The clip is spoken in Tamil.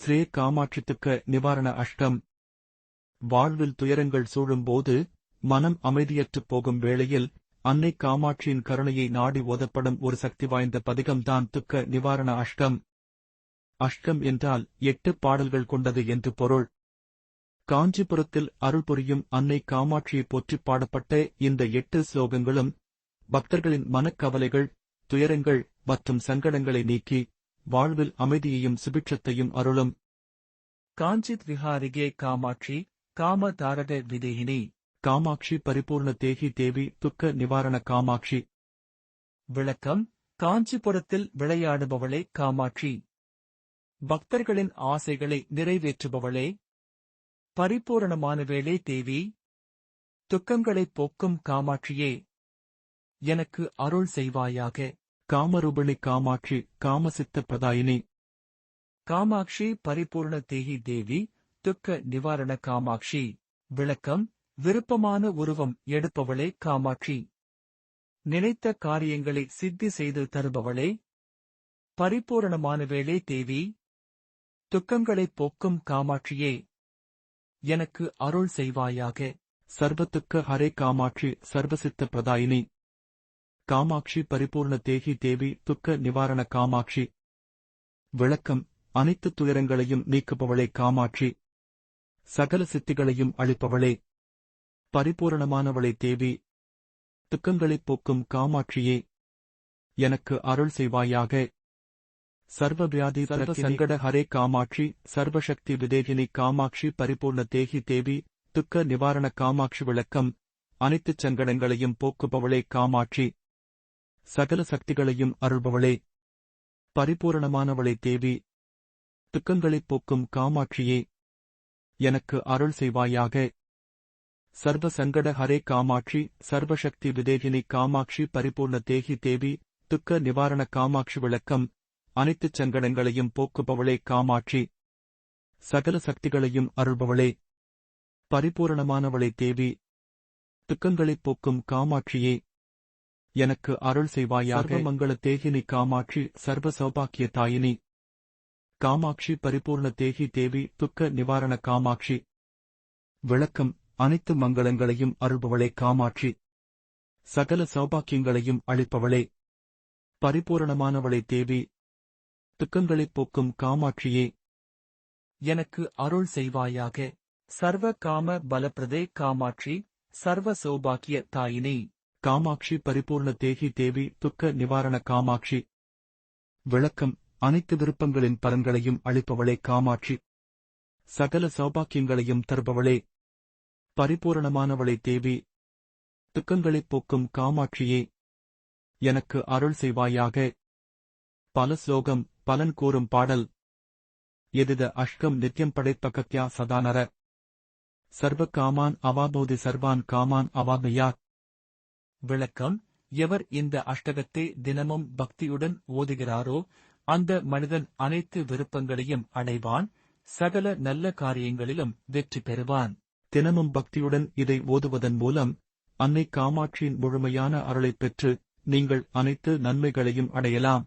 ஸ்ரீ காமாட்சித்துக்க நிவாரண அஷ்டம். வாழ்வில் துயரங்கள் சூழும்போது மனம் அமைதியற்றுப் போகும் வேளையில் அன்னை காமாட்சியின் கருணையை நாடி ஓதப்படும் ஒரு சக்தி வாய்ந்த பதிகம்தான் துக்க நிவாரண அஷ்டம். அஷ்டம் என்றால் 8 பாடல்கள் கொண்டது என்று பொருள். காஞ்சிபுரத்தில் அருள் புரியும் அன்னை காமாட்சியை போற்றிப் பாடப்பட்ட இந்த 8 ஸ்லோகங்களும் பக்தர்களின் மனக்கவலைகள், துயரங்கள் மற்றும் சங்கடங்களை நீக்கி வாழ்வில் அமைதியையும் சுபிட்சத்தையும் அருளும். காஞ்சித் விஹாரிகே காமாட்சி காம தாரக விதேகினி. காமாட்சி பரிபூர்ண தேகி தேவி துக்க நிவாரண காமாட்சி. விளக்கம்: காஞ்சிபுரத்தில் விளையாடுபவளே காமாட்சி. பக்தர்களின் ஆசைகளை நிறைவேற்றுபவளே. பரிபூரணமானவேளே தேவி. துக்கங்களைப் போக்கும் காமாட்சியே, எனக்கு அருள் செய்வாயாக. காமரூபிணி காமாட்சி காமசித்த பிரதாயினி. காமாட்சி பரிபூர்ண தேகி தேவி துக்க நிவாரண காமாட்சி. விளக்கம்: விருப்பமான உருவம் எடுப்பவளே காமாட்சி. நினைத்த காரியங்களை சித்தி செய்து தருபவளே. பரிபூரணமானவேளே தேவி. துக்கங்களைப் போக்கும் காமாட்சியே, எனக்கு அருள் செய்வாயாக. சர்வத்துக்க ஹரே காமாட்சி சர்வசித்த பிரதாயினி. காமாட்சி பரிபூர்ண தேகி தேவி துக்க நிவாரண காமாட்சி. விளக்கம்: அனைத்து துயரங்களையும் நீக்குபவளே காமாட்சி. சகல சித்திகளையும் அளிப்பவளே. பரிபூரணமானவளே தேவி. துக்கங்களைப் போக்கும் காமாட்சியே, எனக்கு அருள் செய்வாயாக. சர்வவியாதி சர்வ சங்கட ஹரே காமாட்சி சர்வசக்தி விதேகினி. காமாட்சி பரிபூர்ண தேகி தேவி துக்க நிவாரண காமாட்சி. விளக்கம்: அனைத்துச் சங்கடங்களையும் போக்குபவளே காமாட்சி. சகல சக்திகளையும் அருள்பவளே. பரிபூரணமானவளே தேவி. துக்கங்களைப் போக்கும் காமாட்சியே, எனக்கு அருள் செய்வாயாக. சர்வ சங்கட ஹரே காமாட்சி சர்வசக்தி விதேகினி. காமாட்சி பரிபூர்ண தேகி தேவி துக்க நிவாரண காமாட்சி. விளக்கம்: அனைத்துச் சங்கடங்களையும் போக்குபவளே காமாட்சி. சகல சக்திகளையும் அருள்பவளே. பரிபூரணமானவளே தேவி. துக்கங்களைப் போக்கும் காமாட்சியே, எனக்கு அருள் செய்வாயாக. சர்வமங்கள தேகினி காமாட்சி சர்வ சௌபாக்கிய தாயினி. காமாட்சி பரிபூர்ண தேகி தேவி துக்க நிவாரண காமாட்சி. விளக்கம்: அனைத்து மங்களங்களையும் அருள்பவளே காமாட்சி. சகல சௌபாக்கியங்களையும் அளிப்பவளே. பரிபூரணமானவளே தேவி. துக்கங்களைப் போக்கும் காமாட்சியே, எனக்கு அருள் செய்வாயாக. சர்வ காம பலப்பிரதே காமாட்சி சர்வ சௌபாக்கிய தாயினி. காமாட்சி பரிபூர்ண தேகி தேவி துக்க நிவாரண காமாட்சி. விளக்கம்: அனைத்து விருப்பங்களின் பலன்களையும் அளிப்பவளே காமாட்சி. சகல சௌபாக்கியங்களையும் தருபவளே. பரிபூரணமானவளே தேவி. துக்கங்களைப் போக்கும் காமாட்சியே, எனக்கு அருள் செய்வாயாக. பல ஸ்லோகம் பலன் கூறும் பாடல். எதித அஷ்கம் நித்யம் படைப்பகத்யா சதானர. சர்வ காமான் அவாபோதி சர்வான் காமான் அவாபயாத். விளக்கம்: எவர் இந்த அஷ்டகத்தை தினமும் பக்தியுடன் ஓதுகிறாரோ அந்த மனிதன் அனைத்து விருப்பங்களையும் அடைவான், சகல நல்ல காரியங்களிலும் வெற்றி பெறுவான். தினமும் பக்தியுடன் இதை ஓதுவதன் மூலம் அன்னை காமாட்சியின் முழுமையான அருளைப் பெற்று நீங்கள் அனைத்து நன்மைகளையும் அடையலாம்.